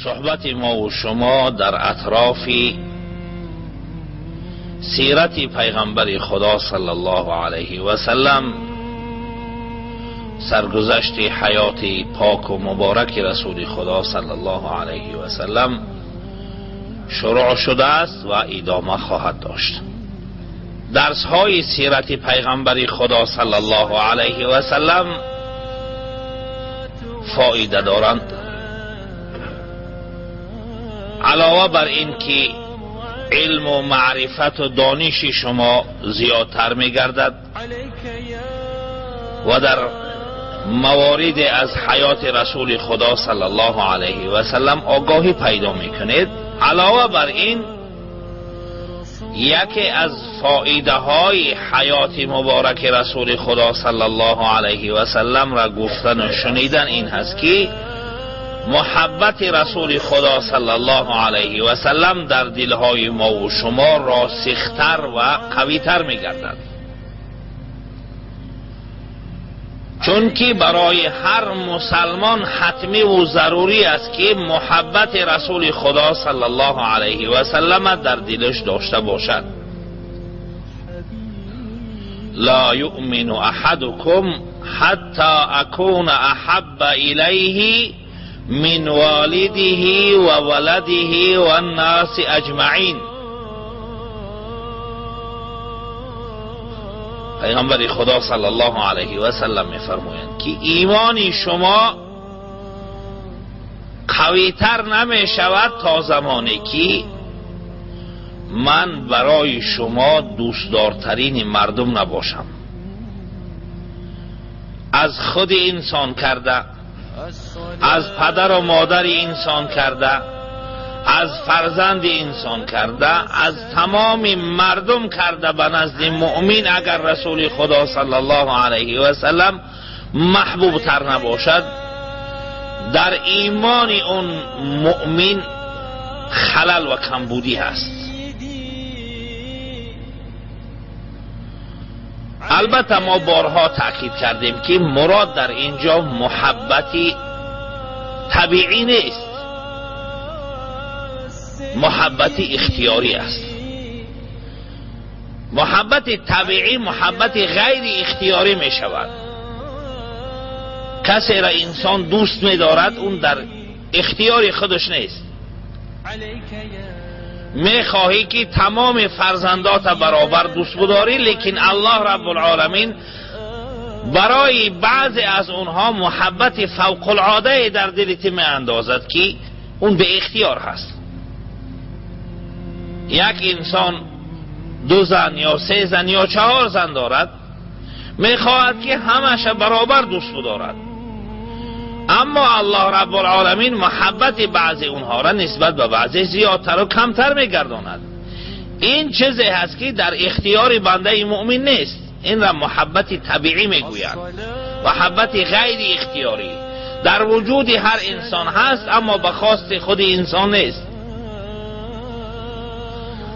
صحبت ما و شما در اطراف سیرت پیغمبر خدا صلی الله علیه و سلم، سرگذشت حیات پاک و مبارک رسول خدا صلی الله علیه و سلم شروع شده است و ادامه خواهد داشت. درس های سیرت پیغمبر خدا صلی الله علیه و سلم فایده دارند. علاوه بر این که علم و معرفت و دانش شما زیادتر می گردد و در موارد از حیات رسول خدا صلی الله علیه و سلم آگاهی پیدا می کنید. علاوه بر این یکی از فایده های حیات مبارک رسول خدا صلی الله علیه و سلم را گفتن و شنیدن این هست که محبت رسول خدا صلی الله علیه و سلم در دلهای ما و شما راسختر و قویتر می گردد، چون که برای هر مسلمان حتمی و ضروری است که محبت رسول خدا صلی الله علیه و سلم در دلش داشته باشد. لا یؤمن احدکم حتی اکون احب الیه من والده و ولده و الناس اجمعین. پیغمبر خدا صلی الله علیه و سلم می‌فرمایند که ایمان شما قوی‌تر نمی‌شود تا زمانی که من برای شما دوستدارترین مردم نباشم، از خود انسان کرده، از پدر و مادر انسان کرده، از فرزند انسان کرده، از تمام مردم کرده به نزد مؤمن اگر رسول خدا صلی الله علیه و سلم محبوب تر نباشد، در ایمان اون مؤمن خلل و کمبودی هست. البته ما بارها تأکید کردیم که مراد در اینجا محبتی طبیعی نیست، محبتی اختیاری است. محبت طبیعی محبت غیر اختیاری می شود. کسی را انسان دوست می دارد اون در اختیار خودش نیست. می خواهی که تمام فرزندات برابر دوست بداری، لیکن الله رب العالمین برای بعضی از اونها محبت فوق العاده در دلت می اندازد که اون به اختیار هست. یک انسان 2 زن یا 3 زن یا 4 زن دارد، می خواهد که همش برابر دوست بدارد، اما الله رب العالمین محبت بعضی اونها را نسبت به بعضی زیادتر و کمتر می گرداند. این چیزی هست که در اختیار بنده مؤمن نیست. این را محبت طبیعی می گویند، محبت غیر اختیاری در وجود هر انسان هست اما به خواست خود انسان نیست.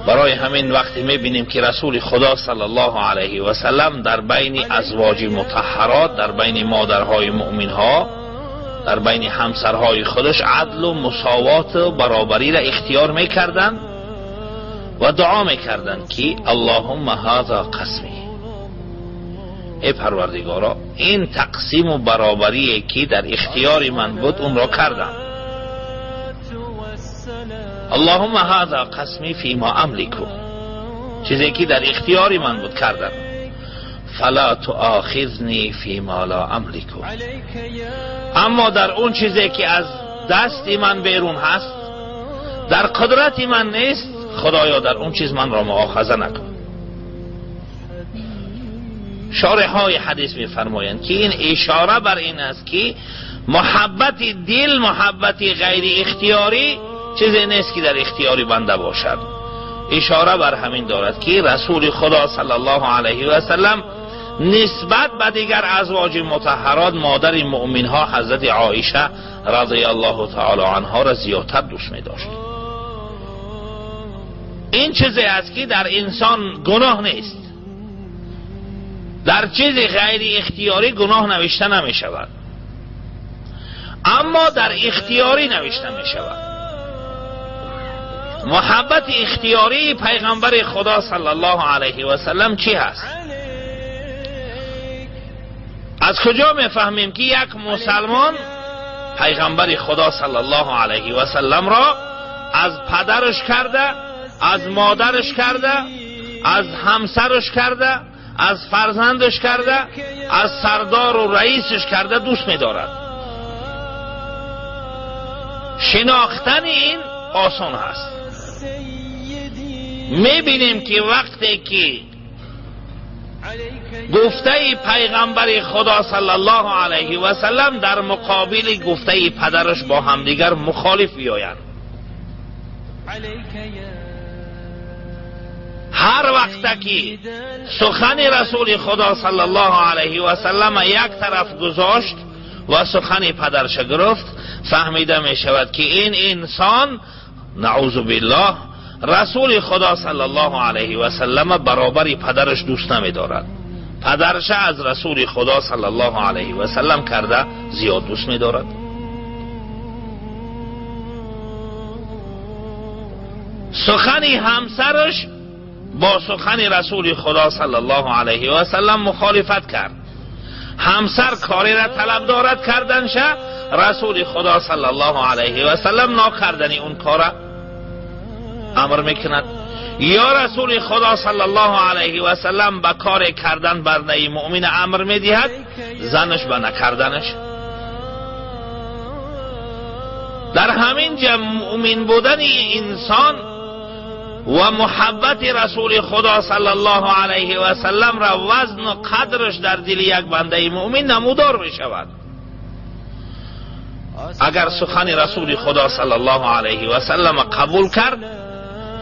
برای همین وقتی میبینیم که رسول خدا صلی الله علیه و سلم در بین ازواج مطهرات، در بین مادرهای مؤمنها، در بین همسرهای خودش عدل و مساوات و برابری را اختیار میکردند و دعا میکردند که اللهم هذا قسمی، ای پروردگارا این تقسیم و برابری که در اختیار من بود اون را کردم. اللهم هذا قسمی فیما املکو، چیزی که در اختیاری من بود کردم. فلا تؤاخذنی فیما لا املکو، اما در اون چیزی که از دست من بیرون هست، در قدرت من نیست، خدایا در اون چیز من را مؤاخذه نکن. شارح های حدیث می فرمایند که این اشاره بر این است که محبت دل، محبت غیر اختیاری چیزی نیست که در اختیاری بنده باشد. اشاره بر همین دارد که رسول خدا صلی الله علیه و سلم نسبت به دیگر ازواج مطهرات مادر مؤمنها حضرت عایشه رضی الله تعالی عنها را زیادتر دوست می داشت. این چیزی است که در انسان گناه نیست. در چیز غیر اختیاری گناه نوشته نمی شود، اما در اختیاری نوشته می شود. محبت اختیاری پیغمبر خدا صلی الله علیه و سلم چی هست؟ از کجا میفهمیم که یک مسلمان پیغمبر خدا صلی الله علیه و سلم را از پدرش کرده، از مادرش کرده، از همسرش کرده، از فرزندش کرده، از سردار و رئیسش کرده دوست می‌دارد؟ شناختن این آسان هست. می‌بینیم که وقتی که گفته پیغمبر خدا صلی الله علیه و سلم در مقابل گفته پدرش با همدیگر مخالف بیایند، هر وقت که سخن رسول خدا صلی الله علیه و سلم یک طرف گذاشت و سخن پدرش گرفت، فهمیده می شود که این انسان نعوذ بالله رسول خدا صلی الله علیه و سلم برابر پدرش دوست نمی دارد. پدرش از رسول خدا صلی الله علیه و سلم کرده زیاد دوست می دارد. سخن همسرش با سخن رسول خدا صلی الله علیه و سلم مخالفت کرد. همسر کاری را طلب دارد کردنشه، رسول خدا صلی الله علیه و سلم ناکردنی اون کار امر میکند. یا رسول خدا صلی الله علیه و سلم به کار کردن برده مؤمن امر میدهد، زنش به نکردنش. در همین جا مؤمن بودن انسان و محبت رسول خدا صلی الله علیه و سلم را وزن و قدرش در دل یک بنده مؤمن نمودار می شود. اگر سخن رسول خدا صلی الله علیه و سلم قبول کرد،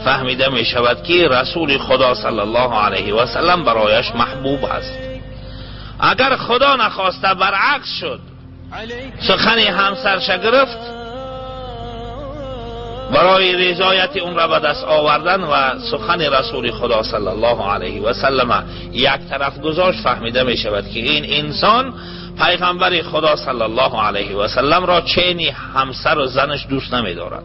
فهمیده می شود که رسول خدا صلی الله علیه و سلم برایش محبوب است. اگر خدا نخواسته برعکس شد، سخن همسرش گرفت، برای رضایت اون را به دست آوردن و سخن رسول خدا صلی الله علیه و سلم یک طرف گذاشت، فهمیده می شود که این انسان پیغمبر خدا صلی الله علیه و سلم را چنین همسر و زنش دوست نمی دارد.